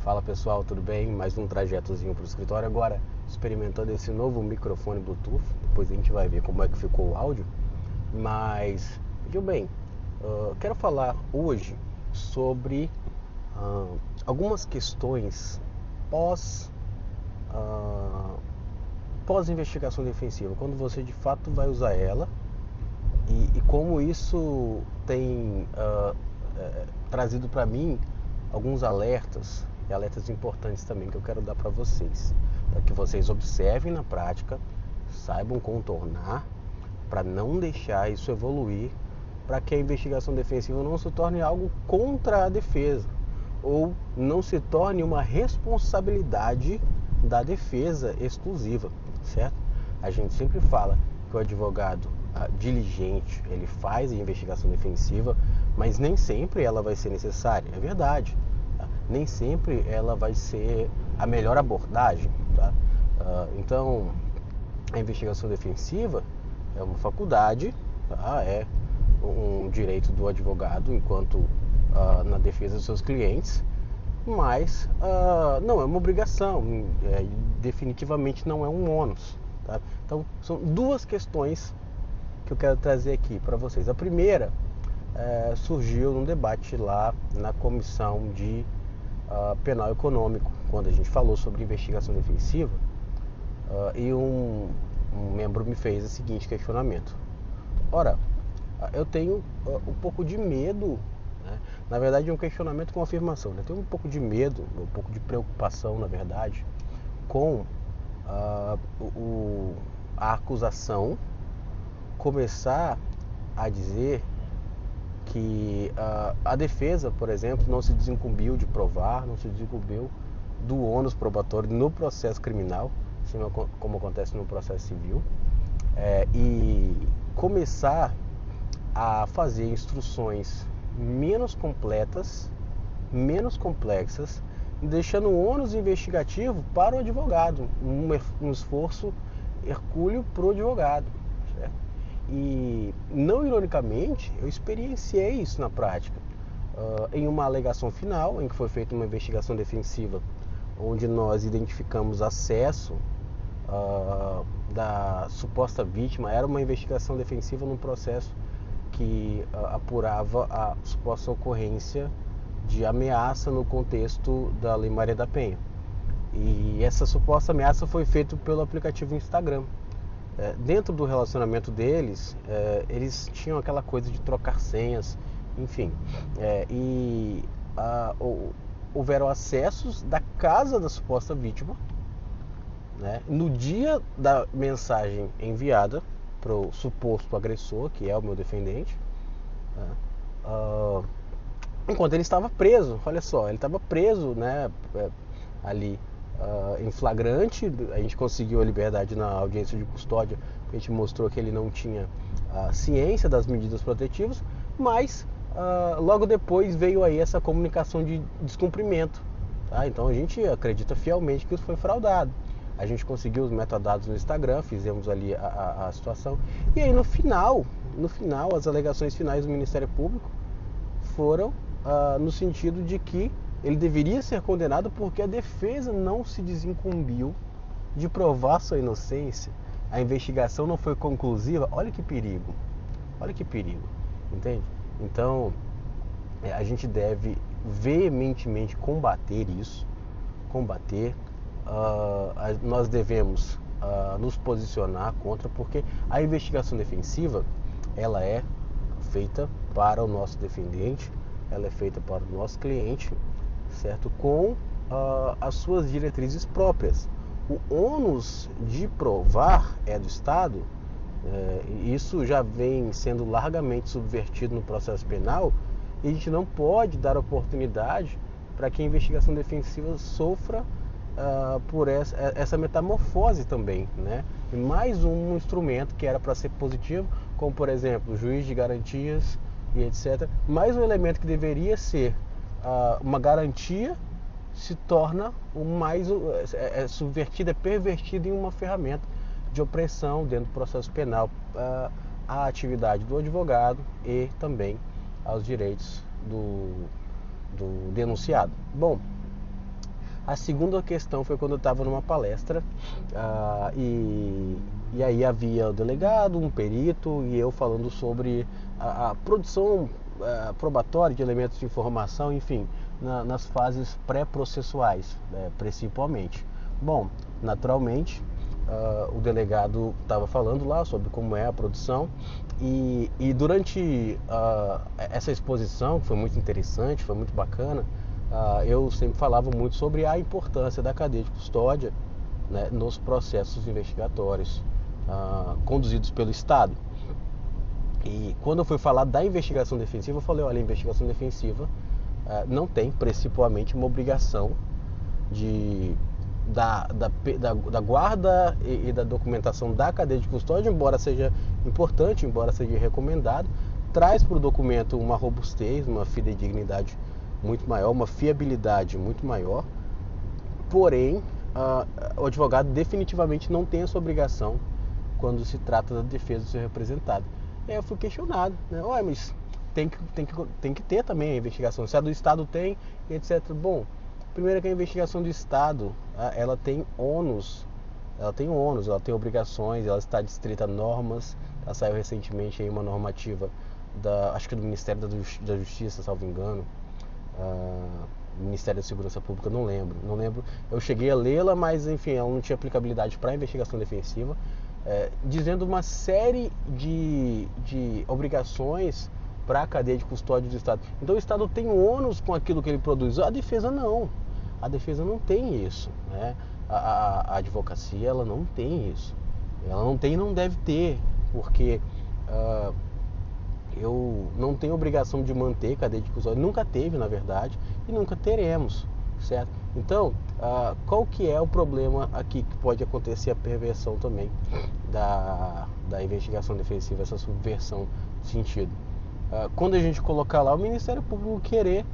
Fala pessoal, tudo bem? Mais um trajetozinho para o escritório agora, experimentando esse novo microfone Bluetooth. Depois a gente vai ver como é que ficou o áudio. Mas, viu bem, quero falar hoje sobre algumas questões pós, uh, pós-investigação defensiva, quando você de fato vai usar ela e como isso tem trazido para mim alguns alertas e alertas importantes também que eu quero dar para vocês, para que vocês observem na prática, saibam contornar, para não deixar isso evoluir, para que a investigação defensiva não se torne algo contra a defesa ou não se torne uma responsabilidade da defesa exclusiva, certo? A gente sempre fala que o advogado diligente, ele faz a investigação defensiva, mas nem sempre ela vai ser necessária, é verdade. Tá? Nem sempre ela vai ser a melhor abordagem. Tá? Então, a investigação defensiva é uma faculdade, tá? É um direito do advogado enquanto na defesa dos seus clientes, mas não é uma obrigação, definitivamente não é um ônus. Tá? Então, são duas questões que eu quero trazer aqui para vocês. A primeira surgiu num debate lá na Comissão de Penal Econômico, quando a gente falou sobre investigação defensiva, e um membro me fez o seguinte questionamento. Ora, eu tenho um pouco de medo, né? Na verdade é um questionamento com afirmação, né? Eu tenho um pouco de medo, um pouco de preocupação, na verdade, com a acusação começar a dizer que a defesa, por exemplo, não se desincumbiu de provar, não se desincumbiu do ônus probatório no processo criminal, assim como acontece no processo civil, e começar a fazer instruções menos completas, menos complexas, deixando o ônus investigativo para o advogado, um esforço hercúleo para o advogado. Certo? E, não ironicamente, eu experienciei isso na prática. Em uma alegação final, em que foi feita uma investigação defensiva, onde nós identificamos acesso da suposta vítima, era uma investigação defensiva num processo que apurava a suposta ocorrência de ameaça no contexto da Lei Maria da Penha. E essa suposta ameaça foi feita pelo aplicativo Instagram. Dentro do relacionamento deles, eles tinham aquela coisa de trocar senhas, enfim. Houveram acessos da casa da suposta vítima, né, no dia da mensagem enviada para o suposto agressor, que é o meu defendente, né, enquanto ele estava preso. Olha só, ele estava preso, né, ali em flagrante. A gente conseguiu a liberdade na audiência de custódia, a gente mostrou que ele não tinha ciência das medidas protetivas, mas logo depois veio aí essa comunicação de descumprimento. Tá? Então a gente acredita fielmente que isso foi fraudado. A gente conseguiu os metadados no Instagram, fizemos ali a situação. E aí no final, as alegações finais do Ministério Público foram no sentido de que ele deveria ser condenado porque a defesa não se desincumbiu de provar sua inocência. A investigação não foi conclusiva. Olha que perigo, entende? Então, a gente deve veementemente combater isso, nós devemos nos posicionar contra, porque a investigação defensiva, ela é feita para o nosso defendente, ela é feita para o nosso cliente, certo? Com as suas diretrizes próprias. O ônus de provar é do Estado. Isso já vem sendo largamente subvertido no processo penal, e a gente não pode dar oportunidade para que a investigação defensiva sofra por essa metamorfose também, né? E mais um instrumento que era para ser positivo, como por exemplo o juiz de garantias e etc. Mais um elemento que deveria ser uma garantia se torna subvertido, pervertido em uma ferramenta de opressão dentro do processo penal à atividade do advogado e também aos direitos do denunciado. Bom, A segunda questão foi quando eu estava numa palestra e aí havia o delegado, um perito e eu falando sobre a produção probatória de elementos de informação, enfim, nas fases pré-processuais, principalmente. Bom, naturalmente, o delegado estava falando lá sobre como é a produção e durante essa exposição, que foi muito interessante, foi muito bacana, eu sempre falava muito sobre a importância da cadeia de custódia, né, nos processos investigatórios conduzidos pelo Estado. E quando eu fui falar da investigação defensiva, eu falei, olha, a investigação defensiva não tem principalmente uma obrigação da guarda e da documentação da cadeia de custódia, embora seja importante, embora seja recomendado, traz para o documento uma robustez, uma fidedignidade muito maior, uma fiabilidade muito maior, porém o advogado definitivamente não tem essa obrigação quando se trata da defesa do seu representado. E aí eu fui questionado, né? Ué, mas tem que ter também a investigação, se a do Estado tem, etc. Bom, primeiro que a investigação do Estado, ela tem ônus, ela tem obrigações, ela está adstrita a normas. Saiu recentemente aí uma normativa acho que do Ministério da Justiça, salvo engano, Ministério da Segurança Pública, não lembro. Eu cheguei a lê-la, mas enfim, ela não tinha aplicabilidade para a investigação defensiva, dizendo uma série de obrigações para a cadeia de custódia do Estado. Então o Estado tem ônus com aquilo que ele produz. A defesa não. A defesa não tem isso, né? A advocacia, ela não tem isso. Ela não tem e não deve ter, porque eu não tenho obrigação de manter cadeia de custódia. Nunca teve, na verdade, e nunca teremos, certo? Então, qual que é o problema aqui que pode acontecer a perversão também da investigação defensiva, essa subversão de sentido? Quando a gente colocar lá o Ministério Público querer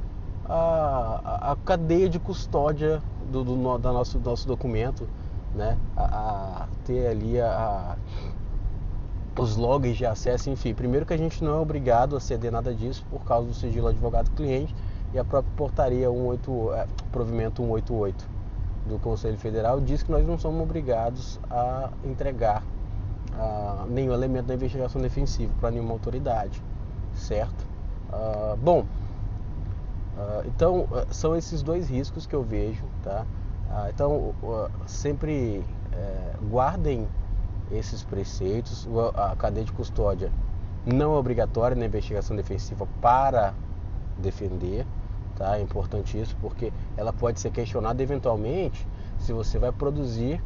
a cadeia de custódia do nosso documento, né? Ter ali os logs de acesso, enfim. Primeiro que a gente não é obrigado a ceder nada disso por causa do sigilo advogado-cliente e a própria portaria provimento 188 do Conselho Federal diz que nós não somos obrigados a entregar nenhum elemento da investigação defensiva para nenhuma autoridade, certo? Então são esses dois riscos que eu vejo, tá? Então sempre guardem esses preceitos. A cadeia de custódia não é obrigatória na investigação defensiva para defender, tá? É importante isso, porque ela pode ser questionada eventualmente se você vai produzir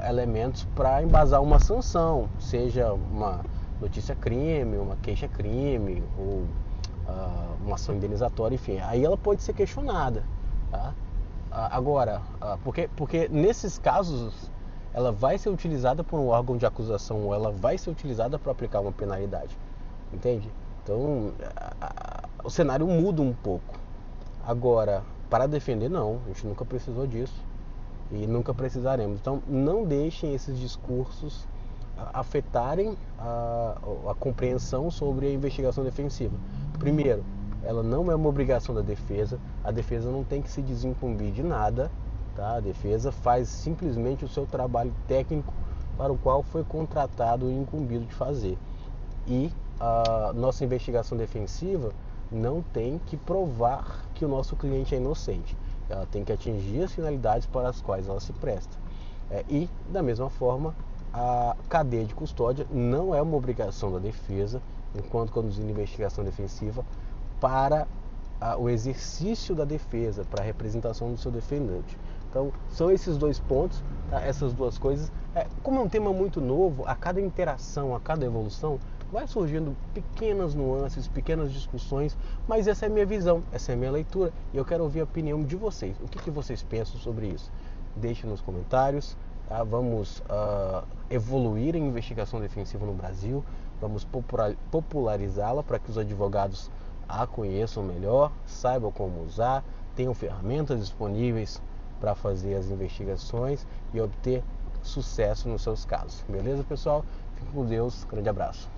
elementos para embasar uma sanção, seja uma notícia crime, uma queixa crime ou uma ação indenizatória, enfim, aí ela pode ser questionada, tá? Agora, porque nesses casos ela vai ser utilizada por um órgão de acusação ou ela vai ser utilizada para aplicar uma penalidade, entende? Então o cenário muda um pouco. Agora, para defender, não, a gente nunca precisou disso e nunca precisaremos. Então não deixem esses discursos afetarem a compreensão sobre a investigação defensiva. Primeiro, ela não é uma obrigação da defesa, a defesa não tem que se desincumbir de nada, tá? A defesa faz simplesmente o seu trabalho técnico para o qual foi contratado e incumbido de fazer. E a nossa investigação defensiva não tem que provar que o nosso cliente é inocente, ela tem que atingir as finalidades para as quais ela se presta. E, da mesma forma, a cadeia de custódia não é uma obrigação da defesa, enquanto conduzindo investigação defensiva, para o exercício da defesa, para a representação do seu defendente. Então, são esses dois pontos, tá? Essas duas coisas. Como é um tema muito novo, a cada interação, a cada evolução, vai surgindo pequenas nuances, pequenas discussões, mas essa é a minha visão, essa é a minha leitura, e eu quero ouvir a opinião de vocês. O que vocês pensam sobre isso? Deixe nos comentários. Tá? Vamos evoluir em investigação defensiva no Brasil, vamos popularizá-la para que os advogados a conheçam melhor, saibam como usar, tenham ferramentas disponíveis para fazer as investigações e obter sucesso nos seus casos. Beleza, pessoal? Fique com Deus, grande abraço.